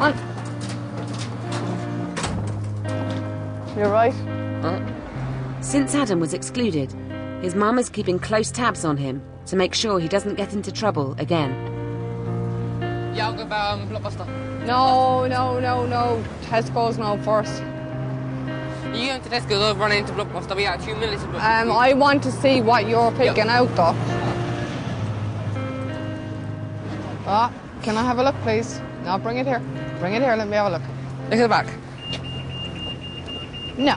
On. You're right. Since Adam was excluded, his mum is keeping close tabs on him to make sure he doesn't get into trouble again. Yeah, I'll go by Blockbuster. No. Tesco's no first. You go to Tesco's, I'll run into Blockbuster. I'll be out 2 minutes. I want to see what you're picking out, though. Can I have a look, please? No, bring it here. Bring it here, let me have a look. Look at the back. No.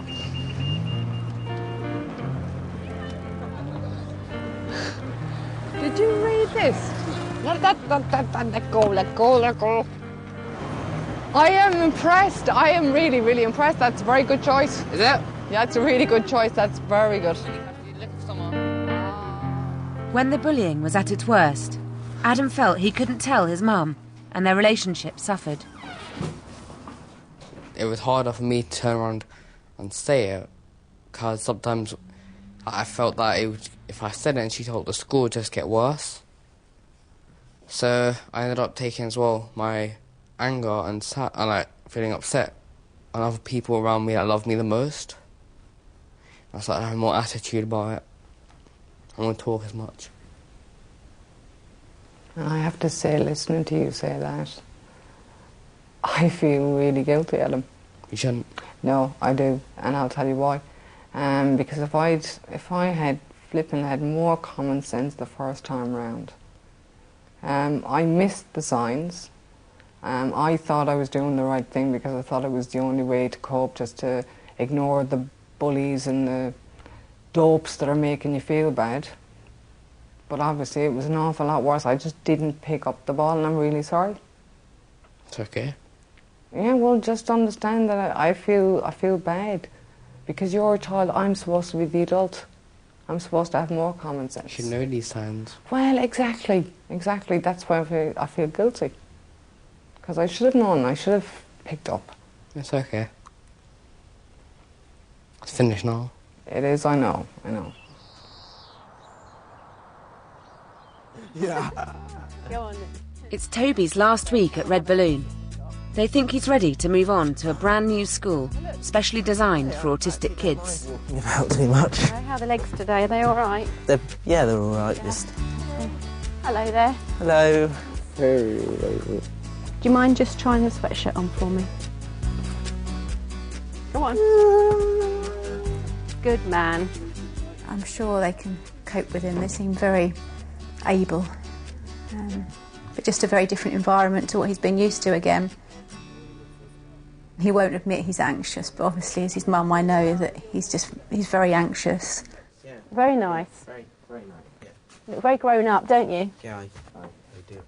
Did you read this? Let go. I am impressed. I am really, really impressed. That's a very good choice. Is it? Yeah, it's a really good choice. That's very good. When the bullying was at its worst, Adam felt he couldn't tell his mum, and their relationship suffered. It was harder for me to turn around and say it, because sometimes I felt that if I said it and she told the school, it would just get worse. So I ended up taking as well my anger and feeling upset on other people around me that love me the most. I started having more attitude about it. I won't talk as much. And I have to say, listening to you say that, I feel really guilty, Adam. You shouldn't. No, I do, and I'll tell you why. Because if I had had more common sense the first time round, I missed the signs. I thought I was doing the right thing because I thought it was the only way to cope, just to ignore the bullies and the dopes that are making you feel bad. But obviously it was an awful lot worse. I just didn't pick up the ball, and I'm really sorry. It's okay. Yeah, well, just understand that I feel bad. Because you're a child, I'm supposed to be the adult. I'm supposed to have more common sense. You should know these signs. Well, exactly. That's why I feel guilty. Because I should have known, I should have picked up. It's okay. It's finished now. It is, I know. Yeah. Go on. It's Toby's last week at Red Balloon. They think he's ready to move on to a brand new school, specially designed for autistic kids. Talking about too much. How are the legs today? Are they all right? They're all right. Just. Hello there. Hello. Do you mind just trying the sweatshirt on for me? Go on. Good man. I'm sure they can cope with him. They seem very able, but just a very different environment to what he's been used to again. He won't admit he's anxious, but obviously as his mum I know that he's very anxious. Yeah. Very nice. Very nice, yeah. You look very grown up, don't you? Yeah, I do.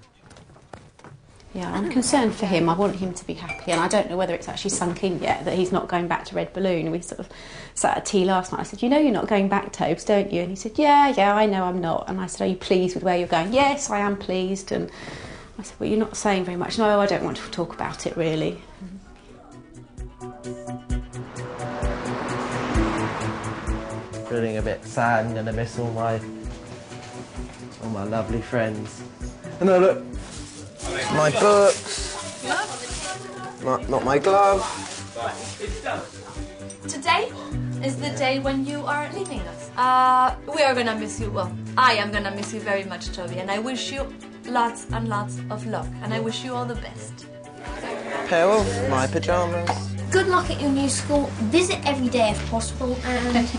Yeah, I'm concerned for him. I want him to be happy, and I don't know whether it's actually sunk in yet that he's not going back to Red Balloon. We sort of sat at tea last night. I said, you know you're not going back, Tobes, don't you? And he said, yeah, I know I'm not. And I said, are you pleased with where you're going? Yes, I am pleased. And I said, well, you're not saying very much. No, I don't want to talk about it, really. Feeling a bit sad and gonna miss all my lovely friends. And now look, my books, not my glove. Today is the day when you are leaving us. We are gonna miss you. Well, I am gonna miss you very much, Toby, and I wish you lots and lots of luck, and I wish you all the best. Pair of my pyjamas. Good luck at your new school. Visit every day if possible, and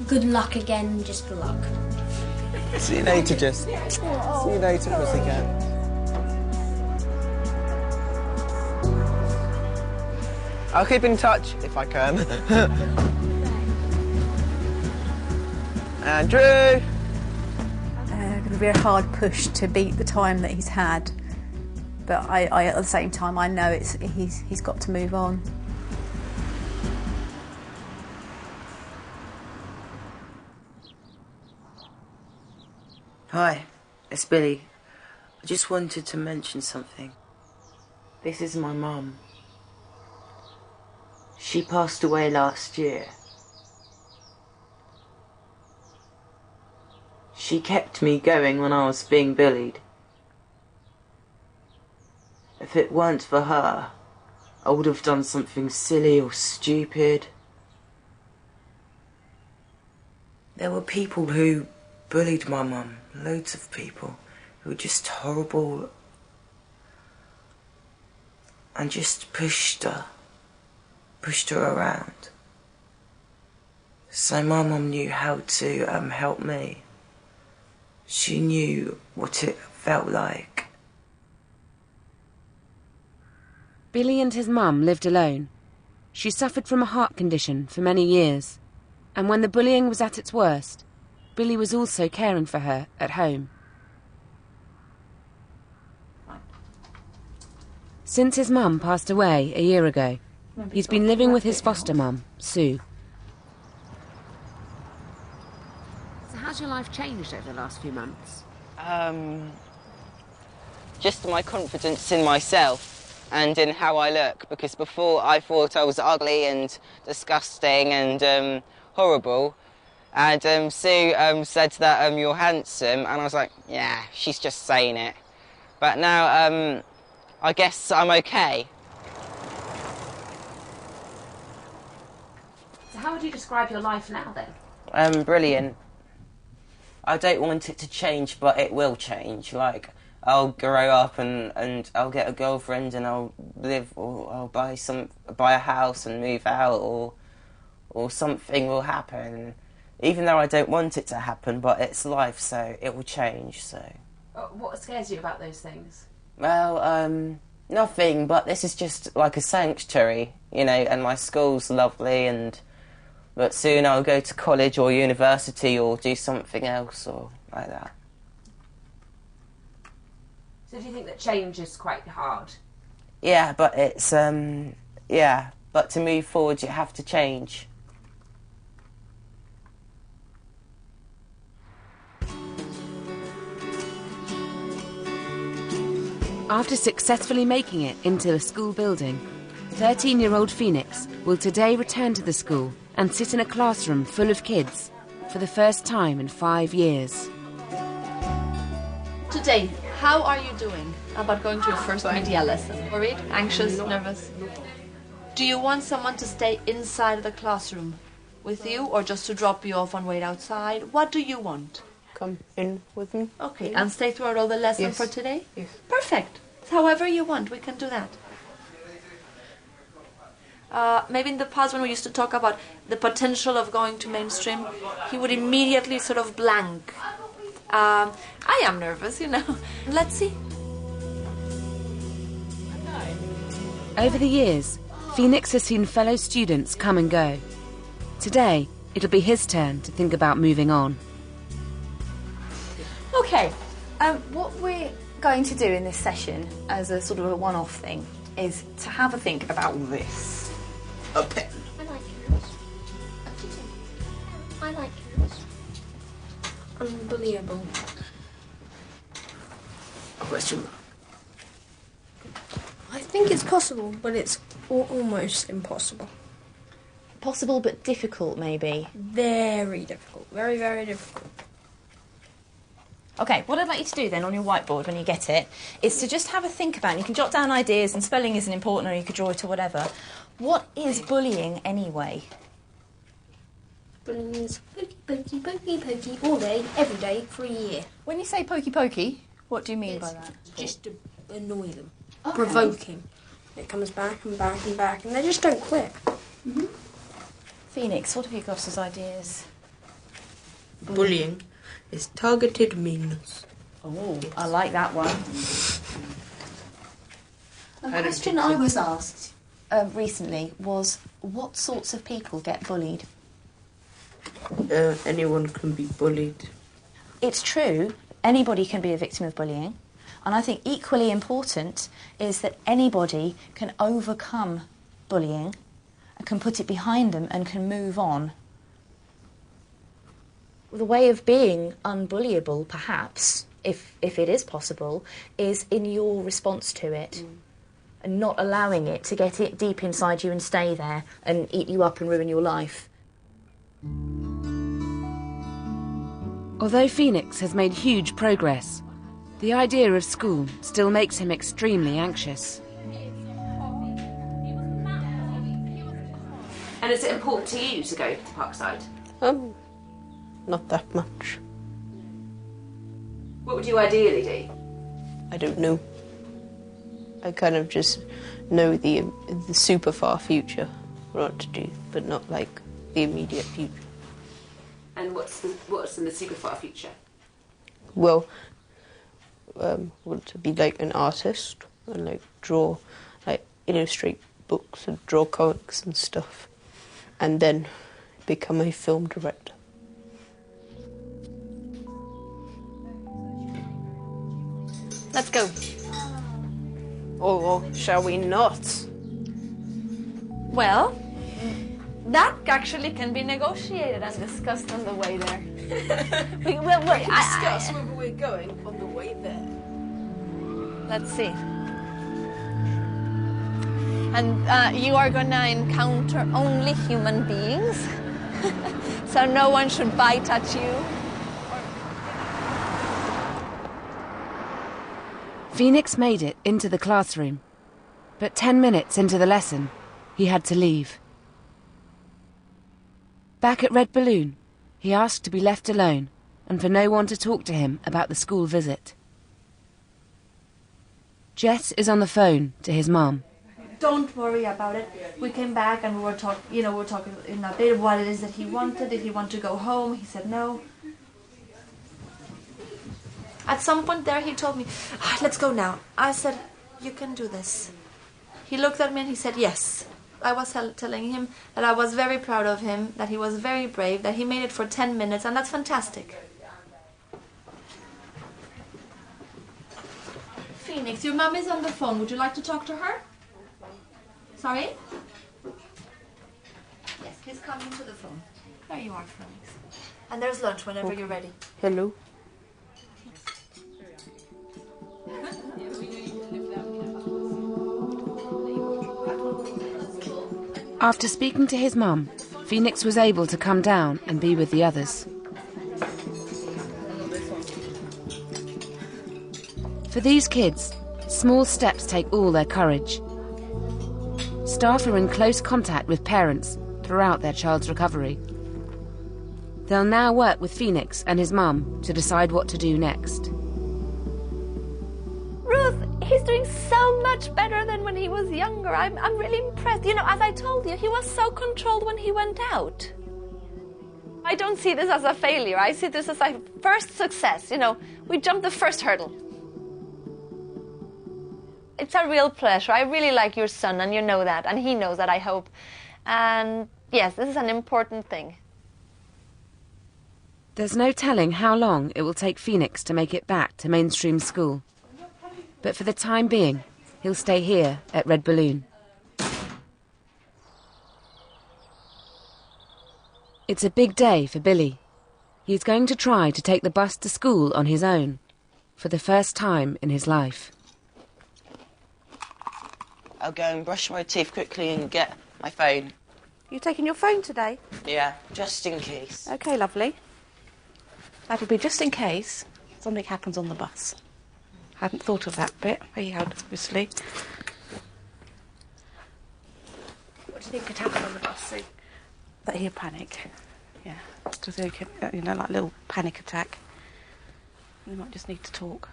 good luck again, just good luck. See you later, Jess. See you later, pussycat. I'll keep in touch if I can. Andrew! Going to be a hard push to beat the time that he's had, but I at the same time I know he's got to move on. Hi, it's Billy. I just wanted to mention something. This is my mum. She passed away last year. She kept me going when I was being bullied. If it weren't for her, I would have done something silly or stupid. There were people who bullied my mum, loads of people who were just horrible and just pushed her around. So my mum knew how to help me. She knew what it felt like. Billy and his mum lived alone. She suffered from a heart condition for many years, and when the bullying was at its worst, Billy was also caring for her at home. Since his mum passed away a year ago, he's been living with his foster mum, Sue. So how's your life changed over the last few months? Just my confidence in myself and in how I look, because before I thought I was ugly and disgusting and horrible, and Sue said that you're handsome, and I was like, yeah, she's just saying it. But now I guess I'm okay. So how would you describe your life now then? Brilliant. I don't want it to change, but it will change. Like, I'll grow up and I'll get a girlfriend and I'll live, or I'll buy a house and move out, or something will happen. Even though I don't want it to happen, but it's life, so it will change. So. What scares you about those things? Well, nothing. But this is just like a sanctuary, you know. And my school's lovely, but soon I'll go to college or university or do something else or like that. So do you think that change is quite hard? Yeah, but it's, but to move forward you have to change. After successfully making it into a school building, 13-year-old Phoenix will today return to the school and sit in a classroom full of kids for the first time in 5 years. Today, how are you doing about going to your first media lesson? Worried? Anxious? Nervous? Do you want someone to stay inside the classroom with you, or just to drop you off and wait outside? What do you want? Come in with me. Okay, and stay throughout all the lesson Yes. for today? Yes. Perfect. However you want, we can do that. Maybe in the past when we used to talk about the potential of going to mainstream, he would immediately sort of blank. I am nervous, you know. Let's see. Over the years, Phoenix has seen fellow students come and go. Today, it'll be his turn to think about moving on. Okay, what we're going to do in this session as a sort of a one-off thing is to have a think about this. A pen. I like yours. I like yours. Unbelievable. A question mark. I think it's possible, but it's almost impossible. Possible but difficult, maybe. Very difficult. Very, very difficult. Okay, what I'd like you to do then on your whiteboard when you get it is to just have a think about it. You can jot down ideas, and spelling isn't important, or you could draw it or whatever. What is bullying anyway? Bullying is pokey, pokey, pokey, pokey, all day, every day, for a year. When you say pokey pokey, what do you mean by that? Just to annoy them. Okay. Provoking. It comes back and back and back, and they just don't quit. Mm-hmm. Phoenix, what have you got as ideas? Bullying is targeted meanness. Oh, I like that one. A question I was asked recently was, what sorts of people get bullied? Anyone can be bullied. It's true, anybody can be a victim of bullying. And I think equally important is that anybody can overcome bullying and can put it behind them and can move on. The way of being unbullyable, perhaps, if it is possible, is in your response to it. And not allowing it to get it deep inside you and stay there and eat you up and ruin your life. Although Phoenix has made huge progress, The idea of school still makes him extremely anxious. And is it important to you to go to Parkside? Not that much. What would you ideally do? I don't know. I kind of just know the super far future, what to do, but not like the immediate future. And what's in the super far future? Well, want to be like an artist and like draw, like illustrate books and draw comics and stuff, and then become a film director. Let's go. Or shall we not? Well, that actually can be negotiated and discussed on the way there. We can discuss where we're going on the way there. Let's see. And you are gonna encounter only human beings, so no one should bite at you. Phoenix made it into the classroom, but 10 minutes into the lesson, he had to leave. Back at Red Balloon, he asked to be left alone and for no one to talk to him about the school visit. Jess is on the phone to his mum. Don't worry about it. We came back and we were talking in a bit what it is that he wanted. Did he want to go home? He said no. At some point there he told me, let's go now. I said, you can do this. He looked at me and he said yes. I was telling him that I was very proud of him, that he was very brave, that he made it for 10 minutes, and that's fantastic. Phoenix, your mum is on the phone. Would you like to talk to her? Sorry? Yes, he's coming to the phone. There you are, Phoenix. And there's lunch whenever you're ready. Hello. After speaking to his mum, Phoenix was able to come down and be with the others. For these kids, small steps take all their courage. Staff are in close contact with parents throughout their child's recovery. They'll now work with Phoenix and his mum to decide what to do next. Ruth, he's doing so much better than when he was younger. I'm really impressed. You know, as I told you, he was so controlled when he went out. I don't see this as a failure. I see this as a first success. You know, we jumped the first hurdle. It's a real pleasure. I really like your son, and you know that, and he knows that, I hope. And yes, this is an important thing. There's no telling how long it will take Phoenix to make it back to mainstream school. But for the time being, he'll stay here at Red Balloon. It's a big day for Billy. He's going to try to take the bus to school on his own, for the first time in his life. I'll go and brush my teeth quickly and get my phone. You taking your phone today? Yeah, just in case. OK, lovely. That'll be just in case something happens on the bus. I hadn't thought of that bit. He had, obviously. What do you think could happen on the bus, Sue? That he'll panic. Yeah, because he could, you know, like a little panic attack. We might just need to talk.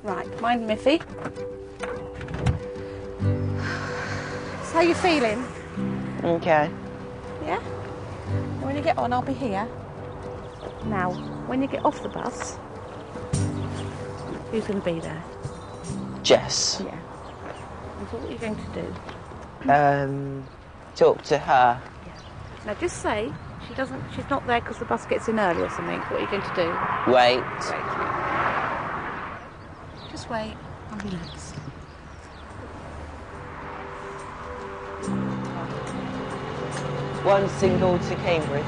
Right, mind Miffy. So how you feeling? Okay. Yeah? When you get on, I'll be here. Now, when you get off the bus, who's going to be there? Jess. Yeah. And so what are you going to do? Talk to her. Yeah. Now just say she's not there because the bus gets in early or something. What are you going to do? Wait. Just wait and relax. One single to Cambridge.